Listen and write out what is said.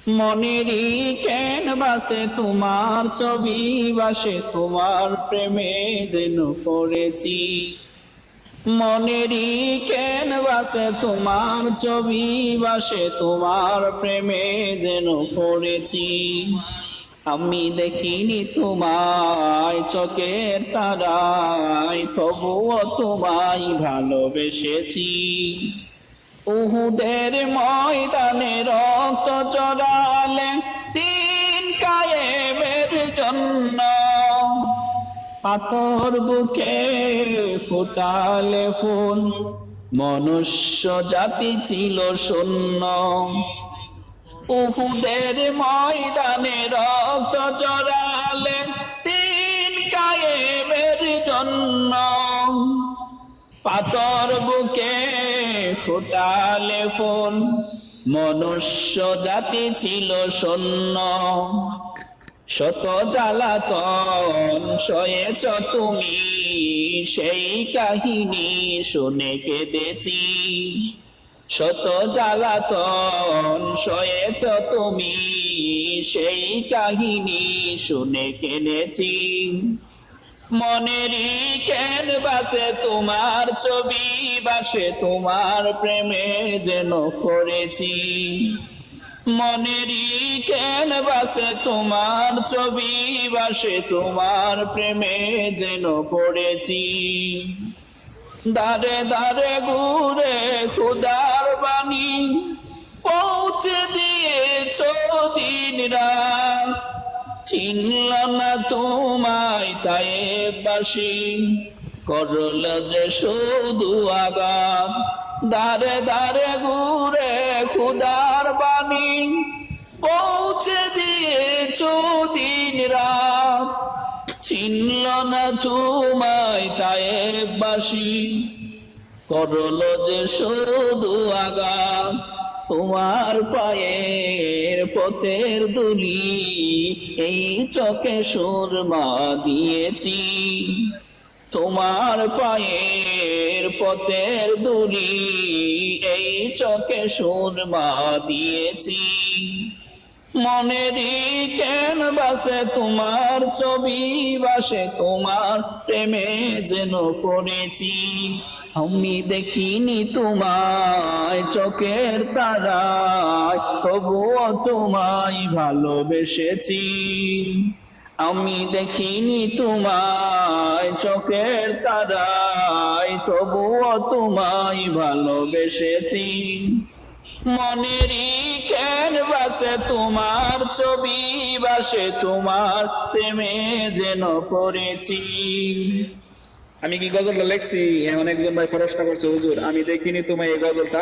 মনেরই ক্যানভাসে তোমার ছবি বাসে, তোমার প্রেমে যেন পড়েছি। মনেরই ক্যানভাসে তোমার ছবি বাসে, তোমার প্রেমে যেন পড়েছি। আমি দেখিনি তোমায় চোখের তারায়, তবুও তোমায় ভালোবেসেছি। উহুদের ময়দানে রক্ত ঝরালে দিন কায়েমের জন্য, পাথর বুকে ফুটালে ফুল, মনুষ্য জাতি ছিল শূন্য। উহুদের ময়দানে রক্ত ঝরালে দিন কায়েমের জন্য, পাথর বুকে ফুটালে ফুল, মনুষ্য জাতি ছিল শূন্য। শত জ্বালাতন সয়েছ তুমি, সেই কাহিনী শুনে কেঁদেছি। শত জ্বালাতন সয়েছ তুমি, সেই কাহিনী শুনে কেঁদেছি। মনেরই ক্যানভাসে তোমার ছবি বাসে, তোমার প্রেমে যেন পড়েছি। মনেরই ক্যানভাসে তোমার ছবি বাসে, তোমার প্রেমে যেন পড়েছি। দারে দারে ঘুরে খুদার বাণী পৌঁছে দিয়েছ দিন রাত, চিনল না তোমায় তায়েববাসী, করল যে শুধু আঘাত। দারে দারে ঘুরে খুদার বাণী পৌঁছে দিয়েছ দিন রাত, চিনল না তোমায় তায়েববাসী, করল যে শুধু আঘাত। তোমার পায়ের পথের দুলি এই চোখে সুরমা দিয়েছি। তোমার পায়ের পথের দুলি এই চোখে সুরমা দিয়েছি। মনেরই ক্যানভাসে তোমার ছবি বাসে, তোমার প্রেমে যেন পড়েছি। আমি দেখিনি তোমায় চোখের তারায়, তবুও তোমায় ভালোবেসেছি। আমি দেখিনি তোমায় চোখের তারায়, তবুও তোমায় ভালোবেসেছি। মনেরই ক্যানভাসে তোমার ছবি বাসে, তোমার প্রেমে যেন পড়েছি। আমি কি গজলটা লেখছি? এমন একজন ভাই প্রশ্ন করছে, হুজুর আমি দেখিনি তোমায় এই গজলটা।